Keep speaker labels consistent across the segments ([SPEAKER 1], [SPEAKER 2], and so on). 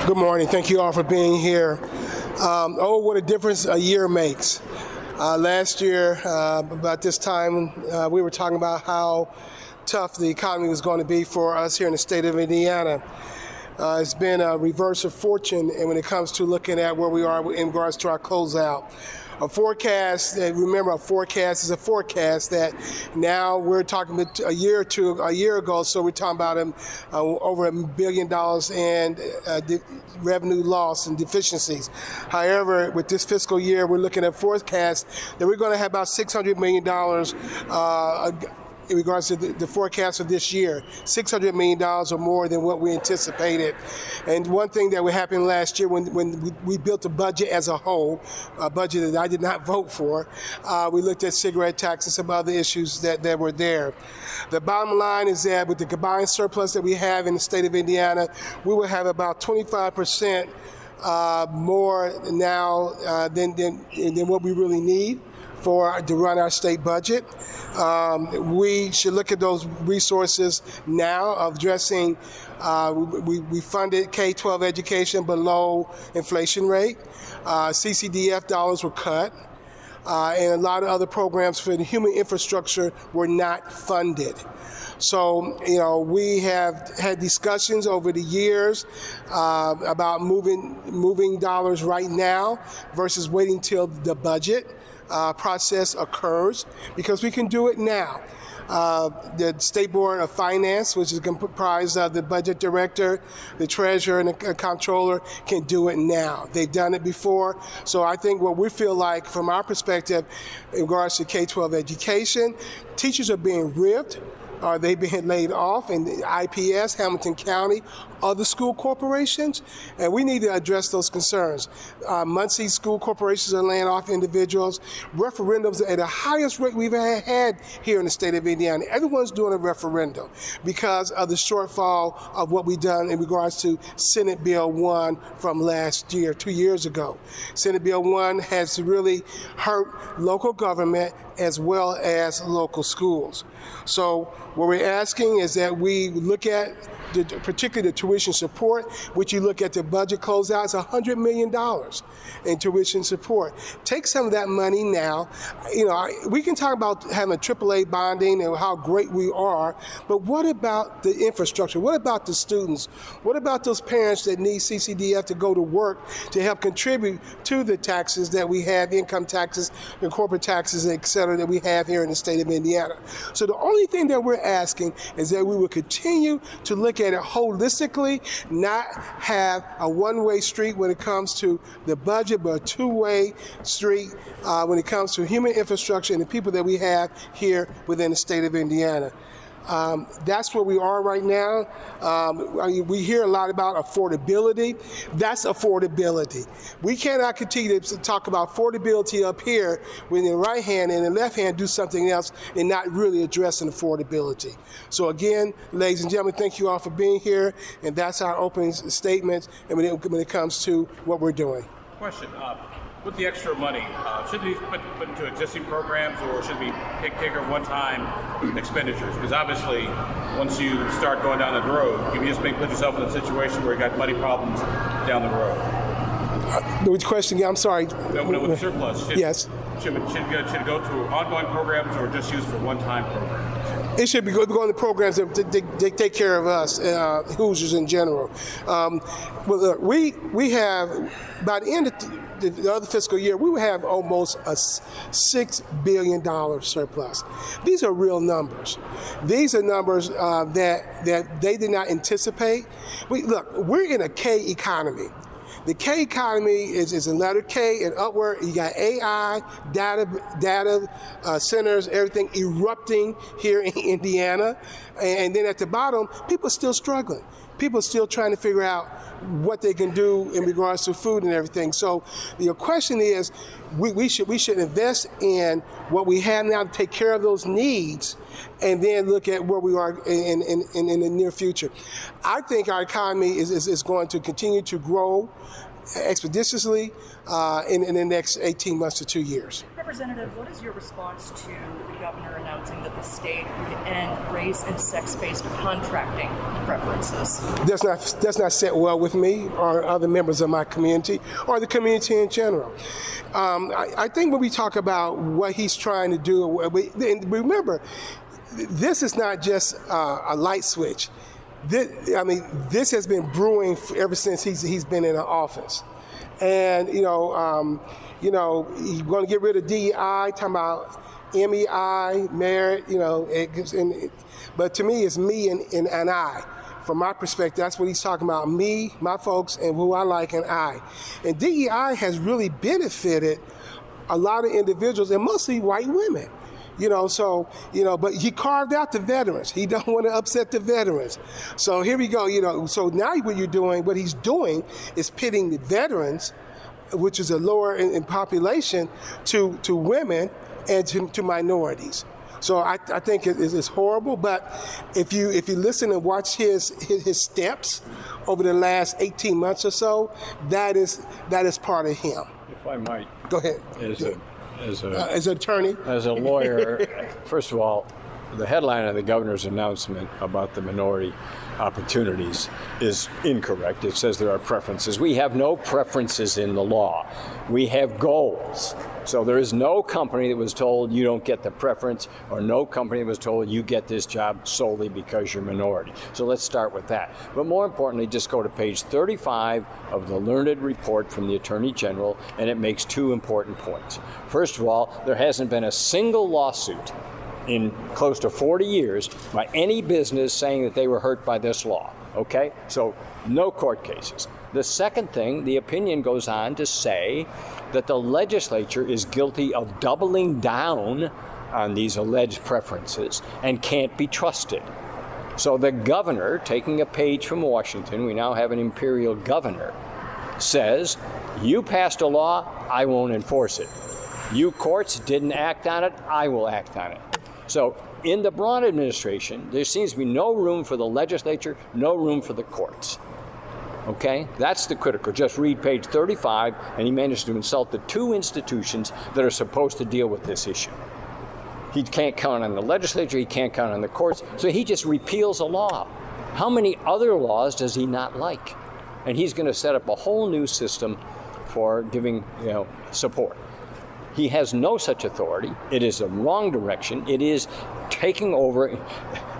[SPEAKER 1] Good morning. Thank you all for being here. What a difference a year makes. Last year, about this time, we were talking about how tough the economy was going to be for us here in the state of Indiana. It's been a reverse of fortune, and when it comes to looking at where we are in regards to our closeout. A forecast, remember, a forecast is a forecast that now we're talking about a year ago, so we're talking about over $1 billion in revenue loss and deficiencies. However, with this fiscal year, we're looking at forecasts that we're going to have about $600 million in regards to the forecast of this year, $600 million or more than what we anticipated. And one thing that happened last year when we built a budget as a whole, a budget that I did not vote for, we looked at cigarette tax and some other issues that were there. The bottom line is that with the combined surplus that we have in the state of Indiana, we will have about 25% more now than what we really need to run our state budget. We should look at those resources now of addressing, we funded K-12 education below inflation rate. CCDF dollars were cut. And a lot of other programs for the human infrastructure were not funded. So, we have had discussions over the years about moving dollars right now versus waiting till the budget process occurs, because we can do it now. The State Board of Finance, which is comprised of the budget director, the treasurer, and the comptroller, can do it now. They've done it before. So I think what we feel like from our perspective in regards to K-12 education, teachers are being ripped. They've been laid off in the IPS, Hamilton County, other school corporations, and we need to address those concerns. Muncie school corporations are laying off individuals. Referendums are at the highest rate we've ever had here in the state of Indiana. Everyone's doing a referendum because of the shortfall of what we've done in regards to Senate Bill 1 from last year, 2 years ago. Senate Bill 1 has really hurt local government as well as local schools. So what we're asking is that we look at particularly the tuition support, which you look at the budget closeout, it's $100 million in tuition support. Take some of that money now. We can talk about having AAA bonding and how great we are, but what about the infrastructure? What about the students? What about those parents that need CCDF to go to work to help contribute to the taxes that we have, income taxes and corporate taxes, et cetera, that we have here in the state of Indiana? So the only thing that we're asking is that we will continue to look at it holistically, not have a one-way street when it comes to the budget, but a two-way street when it comes to human infrastructure and the people that we have here within the state of Indiana. That's where we are right now. We hear a lot about affordability. That's affordability. We cannot continue to talk about affordability up here when the right hand and the left hand do something else and not really addressing affordability. So again, ladies and gentlemen, thank you all for being here, and that's our opening statement and when it comes to what we're doing.
[SPEAKER 2] Question. With the extra money, should these put into existing programs, or should we take care of one-time expenditures? Because obviously, once you start going down the road, you just put yourself in a situation where you got money problems down the road.
[SPEAKER 1] Which question? Yeah, I'm sorry.
[SPEAKER 2] With the surplus,
[SPEAKER 1] yes.
[SPEAKER 2] Should it go to ongoing programs or just used for one-time programs?
[SPEAKER 1] It should be going to programs that take care of us, Hoosiers in general. Look, we have, by the end of the other fiscal year, we will have almost a $6 billion surplus. These are real numbers. These are numbers that they did not anticipate. We're in a K economy. The K economy is a letter K and upward. You got AI, data centers, everything erupting here in Indiana. And then at the bottom, people are still struggling. People are still trying to figure out what they can do in regards to food and everything. So the question is, we should invest in what we have now to take care of those needs, and then look at where we are in the near future. I think our economy is going to continue to grow expeditiously in the next 18 months to 2 years.
[SPEAKER 3] Representative, what is your response to the governor announcing announcing that the state would end race and sex-based contracting preferences.
[SPEAKER 1] Does not sit well with me or other members of my community or the community in general. I think when we talk about what he's trying to do, and remember, this is not just a light switch. This has been brewing ever since he's been in the office. And, you're going to get rid of DEI, talking about MEI, merit, but to me, it's me and I. From my perspective, that's what he's talking about, me, my folks, and who I like, and I. And DEI has really benefited a lot of individuals, and mostly white women. But he carved out the veterans. He don't want to upset the veterans. So here we go, so now what he's doing is pitting the veterans, which is a lower in population, to women and to minorities. So I think it's horrible, but if you listen and watch his steps over the last 18 months or so, that is part of him.
[SPEAKER 4] If I might.
[SPEAKER 1] Go ahead.
[SPEAKER 4] As
[SPEAKER 1] an attorney?
[SPEAKER 4] As a lawyer, first of all, the headline of the governor's announcement about the minority opportunities is incorrect. It says there are preferences. We have no preferences in the law. We have goals. So there is no company that was told you don't get the preference, or no company that was told you get this job solely because you're minority. So let's start with that. But more importantly, just go to page 35 of the learned report from the Attorney General, and it makes two important points. First of all, there hasn't been a single lawsuit in close to 40 years by any business saying that they were hurt by this law, okay? So no court cases. The second thing, the opinion goes on to say that the legislature is guilty of doubling down on these alleged preferences and can't be trusted. So the governor, taking a page from Washington, we now have an imperial governor, says, you passed a law, I won't enforce it. You courts didn't act on it, I will act on it. So in the Braun administration, there seems to be no room for the legislature, no room for the courts. Okay? That's the critical. Just read page 35, and he managed to insult the two institutions that are supposed to deal with this issue. He can't count on the legislature, he can't count on the courts, so he just repeals a law. How many other laws does he not like? And he's going to set up a whole new system for giving, support. He has no such authority. It is the wrong direction. It is taking over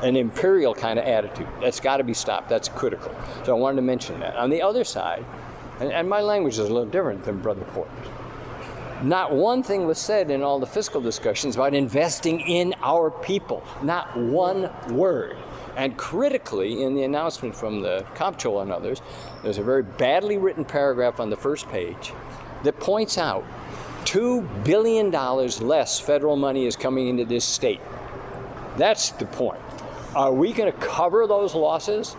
[SPEAKER 4] an imperial kind of attitude. That's got to be stopped. That's critical. So I wanted to mention that. On the other side, and my language is a little different than Brother Porter's, not one thing was said in all the fiscal discussions about investing in our people. Not one word. And critically, in the announcement from the Comptroller and others, there's a very badly written paragraph on the first page that points out $2 billion less federal money is coming into this state. That's the point. Are we going to cover those losses?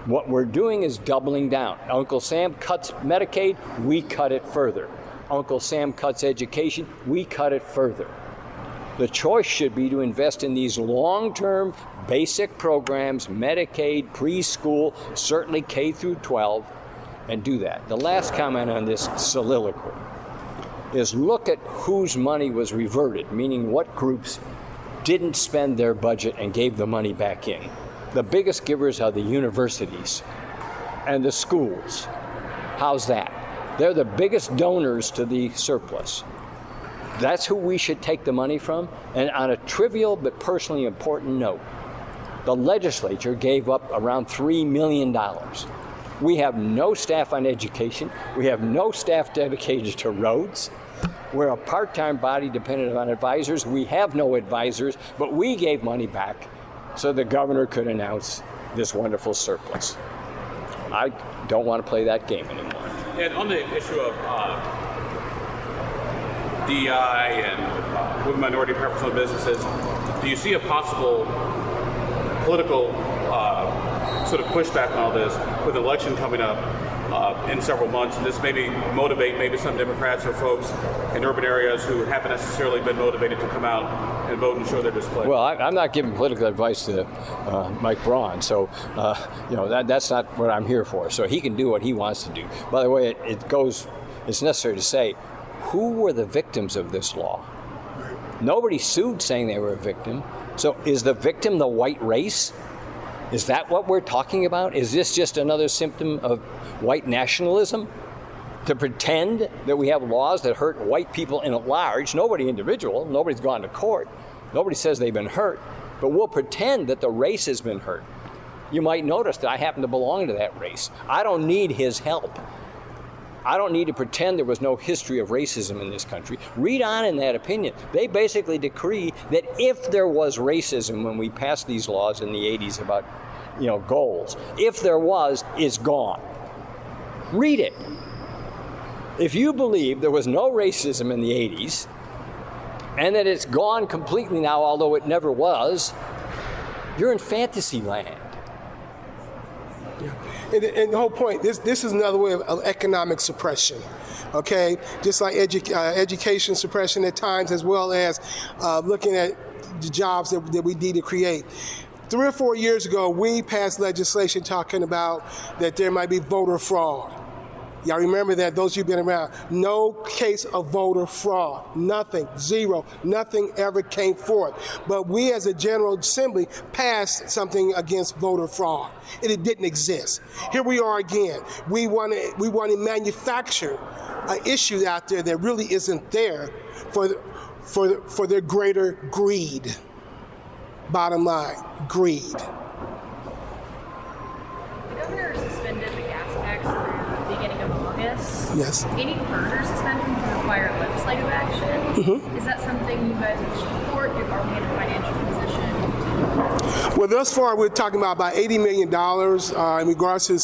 [SPEAKER 4] What we're doing is doubling down. Uncle Sam cuts Medicaid, we cut it further. Uncle Sam cuts education, we cut it further. The choice should be to invest in these long-term basic programs, Medicaid, preschool, certainly K through 12, and do that. The last comment on this soliloquy is look at whose money was reverted, meaning what groups didn't spend their budget and gave the money back in. The biggest givers are the universities and the schools. How's that? They're the biggest donors to the surplus. That's who we should take the money from. And on a trivial but personally important note, the legislature gave up around $3 million. We have no staff on education. We have no staff dedicated to roads. We're a part-time body dependent on advisors. We have no advisors, but we gave money back so the governor could announce this wonderful surplus. I don't want to play that game anymore.
[SPEAKER 2] And on the issue of DEI and women minority preference businesses, do you see a possible political sort of pushback on all this with the election coming up in several months, and this maybe motivate some Democrats or folks in urban areas who haven't necessarily been motivated to come out and vote and show their display?
[SPEAKER 4] Well, I'm not giving political advice to Mike Braun, so that's not what I'm here for. So he can do what he wants to do. By the way, it's necessary to say, who were the victims of this law? Nobody sued saying they were a victim. So is the victim the white race? Is that what we're talking about? Is this just another symptom of white nationalism? To pretend that we have laws that hurt white people in at large, nobody individual, nobody's gone to court, nobody says they've been hurt, but we'll pretend that the race has been hurt. You might notice that I happen to belong to that race. I don't need his help. I don't need to pretend there was no history of racism in this country. Read on in that opinion. They basically decree that if there was racism when we passed these laws in the 80s about, goals, if there was, it's gone. Read it. If you believe there was no racism in the 80s and that it's gone completely now, although it never was, you're in fantasy land.
[SPEAKER 1] Yeah. And the whole point, this is another way of economic suppression, okay? Just like education suppression at times, as well as looking at the jobs that we need to create. 3 or 4 years ago, we passed legislation talking about that there might be voter fraud. Y'all remember that, those of you who've been around. No case of voter fraud. Nothing. Zero. Nothing ever came forth. But we as a General Assembly passed something against voter fraud. It didn't exist. Here we are again. We want to manufacture an issue out there that really isn't there for their greater greed. Bottom line, greed.
[SPEAKER 5] The governor suspended the gas tax through the beginning of August.
[SPEAKER 1] Yes.
[SPEAKER 5] Any further suspension would require legislative action. Mm-hmm. Is that something you guys would support? Are we in a financial position?
[SPEAKER 1] Well, thus far, we're talking about $80 million in regards to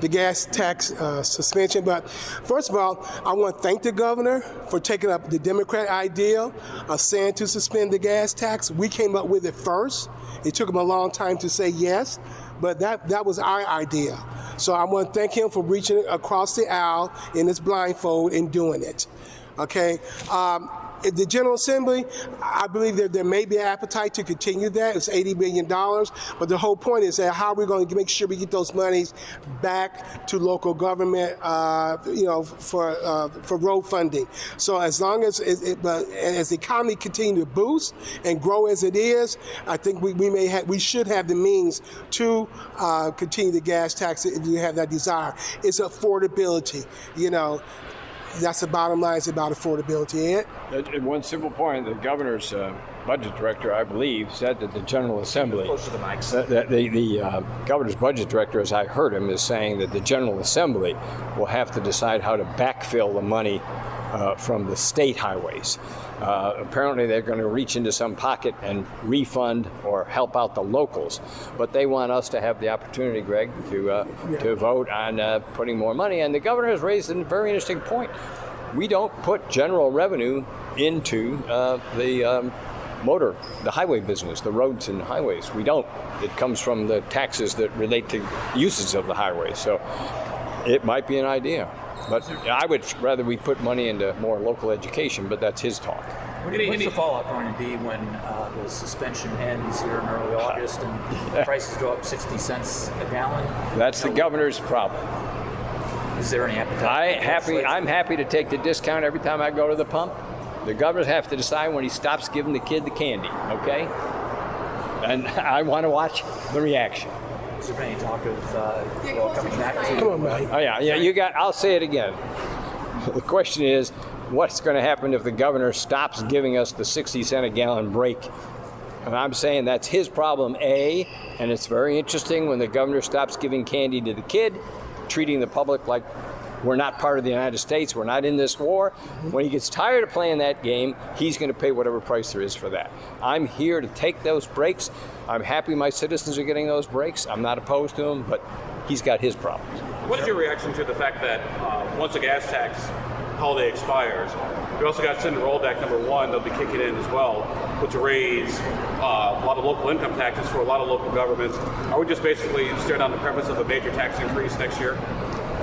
[SPEAKER 1] the gas tax suspension. But first of all, I want to thank the governor for taking up the Democrat idea of saying to suspend the gas tax. We came up with it first. It took him a long time to say yes, but that was our idea. So I want to thank him for reaching across the aisle in his blindfold and doing it. Okay. In the General Assembly, I believe that there may be an appetite to continue that. It's $80 billion. But the whole point is that how are we going to make sure we get those monies back to local government, for road funding. So as long as as the economy continues to boost and grow as it is, I think we should have the means to continue the gas tax if we have that desire. It's affordability, That's the bottom line. It's about affordability.
[SPEAKER 4] At one simple point, the governor's budget director, I believe, said that the General Assembly, the governor's budget director, as I heard him, is saying that the General Assembly will have to decide how to backfill the money from the state highways. Apparently they're going to reach into some pocket and refund or help out the locals. But they want us to have the opportunity, Greg, to vote on putting more money. And the governor has raised a very interesting point. We don't put general revenue into the highway business, the roads and highways. We don't. It comes from the taxes that relate to uses of the highway. So it might be an idea. But I would rather we put money into more local education, but that's his talk.
[SPEAKER 6] What's the fallout going to be when the suspension ends here in early August and prices go up 60 cents a gallon?
[SPEAKER 4] That's the governor's problem.
[SPEAKER 6] Is there any appetite?
[SPEAKER 4] I'm happy to take the discount every time I go to the pump. The governors have to decide when he stops giving the kid the candy, okay? And I want to watch the reaction.
[SPEAKER 6] Is there any talk of coming back to?
[SPEAKER 1] Come on, man.
[SPEAKER 4] Oh yeah. I'll say it again. The question is, what's going to happen if the governor stops giving us the 60 cent a gallon break? And I'm saying that's his problem, A. And it's very interesting when the governor stops giving candy to the kid, treating the public like we're not part of the United States, we're not in this war. When he gets tired of playing that game, he's going to pay whatever price there is for that. I'm here to take those breaks. I'm happy my citizens are getting those breaks. I'm not opposed to them, but he's got his problems.
[SPEAKER 2] What is your reaction to the fact that once a gas tax holiday expires, we also got Senate Rollback number 1, they'll be kicking in as well, which will raise a lot of local income taxes for a lot of local governments. Are we just basically staring down the premise of a major tax increase next year?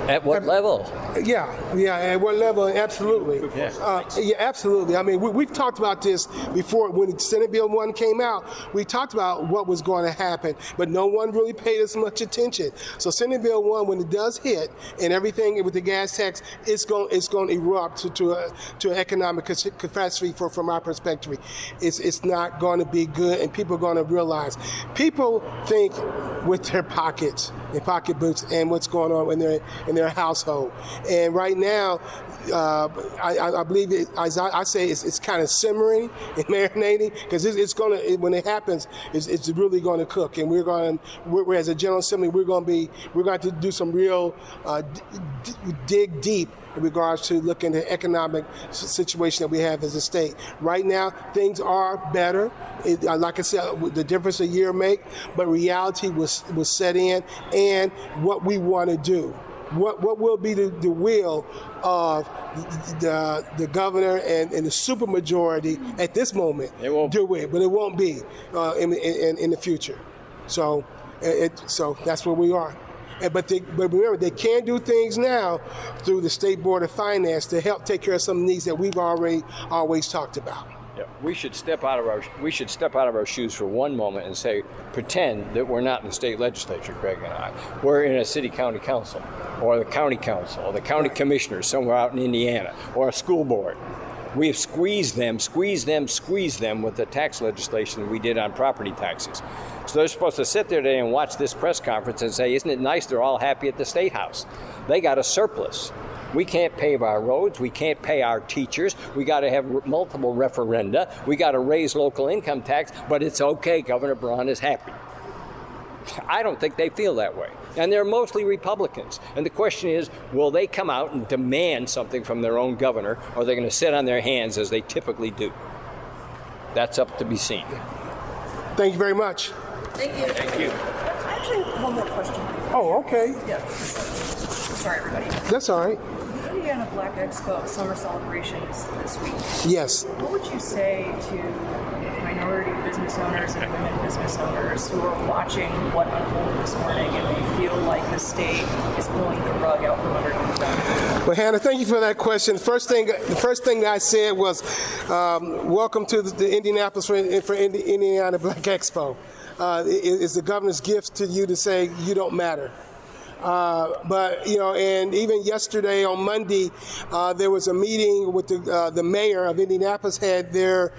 [SPEAKER 4] At what level?
[SPEAKER 1] Yeah, at what level? Absolutely. Yeah, absolutely. I mean, we've talked about this before. When Senate Bill 1 came out, we talked about what was going to happen, but no one really paid as much attention. So Senate Bill 1, when it does hit, and everything with the gas tax, it's going to erupt to an economic catastrophe from our perspective. It's not going to be good, and people are going to realize. People think with their pockets and pocketbooks and what's going on in their household. And right now, I believe as I say, it's kind of simmering and marinating, because it's going to, when it happens, it's really going to cook. And we're as a General Assembly, we're going to do some real dig deep in regards to looking at the economic situation that we have as a state. Right now, things are better. Like I said, the difference a year make, but reality was set in, and what we want to do. What will be the will of the governor and the supermajority at this moment?
[SPEAKER 4] It won't
[SPEAKER 1] do it, but it won't be in the future. So that's where we are. But remember, they can do things now through the State Board of Finance to help take care of some needs that we've always talked about.
[SPEAKER 4] Yeah, we should step out of our shoes for one moment and pretend that we're not in the state legislature, Craig and I. We're in a city county council, or the county council, or the county commissioners somewhere out in Indiana, or a school board. We have squeezed them with the tax legislation that we did on property taxes. So they're supposed to sit there today and watch this press conference and say, isn't it nice they're all happy at the Statehouse? They got a surplus. We can't pave our roads. We can't pay our teachers. We got to have multiple referenda. We got to raise local income tax, but it's okay. Governor Braun is happy. I don't think they feel that way. And they're mostly Republicans. And the question is, will they come out and demand something from their own governor, or are they going to sit on their hands as they typically do? That's up to be seen. Thank you very much.
[SPEAKER 3] Thank you.
[SPEAKER 4] Thank you.
[SPEAKER 3] I actually have one more question.
[SPEAKER 1] Oh, okay.
[SPEAKER 3] Yeah. Sorry, everybody.
[SPEAKER 1] That's all right.
[SPEAKER 3] Indiana Black Expo summer celebrations this week.
[SPEAKER 1] Yes.
[SPEAKER 3] What would you say to minority business owners and women business owners who are watching what unfolded this morning and they feel like the state is pulling the rug out from underneath them?
[SPEAKER 1] Well, Hannah, thank you for that question. The first thing I said was, welcome to the Indianapolis for Indiana Black Expo. It's the governor's gift to you to say you don't matter. But and even yesterday on Monday, there was a meeting with the mayor of Indianapolis had their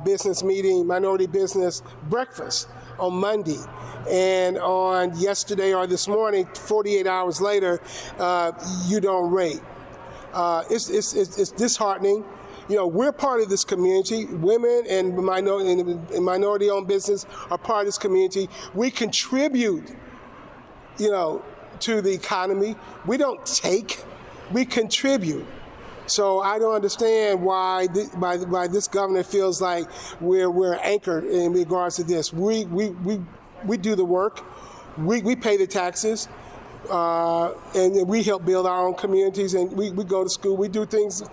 [SPEAKER 1] business meeting, minority business breakfast on Monday. And on yesterday or this morning, 48 hours later, you don't rate. It's disheartening. We're part of this community. Women and minority-owned business are part of this community. We contribute, to the economy. We don't take, we contribute. So I don't understand why this governor feels like we're anchored in regards to this. We do the work. We pay the taxes. And we help build our own communities, and we go to school. We do things.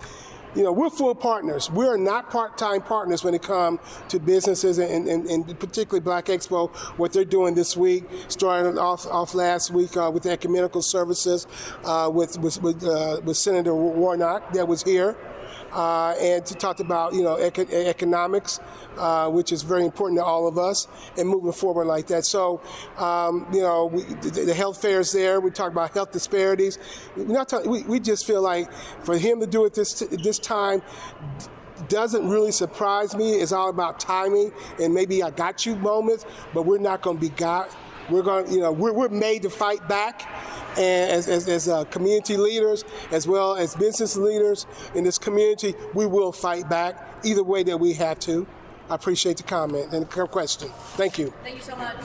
[SPEAKER 1] We're full partners. We're not part-time partners when it comes to businesses, and particularly Black Expo, what they're doing this week, starting off last week with the ecumenical services with Senator Warnock that was here. And to talk about economics, which is very important to all of us, and moving forward like that. So the health fairs there. We talk about health disparities. We just feel like for him to do it this time doesn't really surprise me. It's all about timing and maybe I got you moments, but we're not going to be got. We're going, we're made to fight back, and as community leaders, as well as business leaders in this community, we will fight back either way that we have to. I appreciate the comment and the question. Thank you.
[SPEAKER 3] Thank you so much.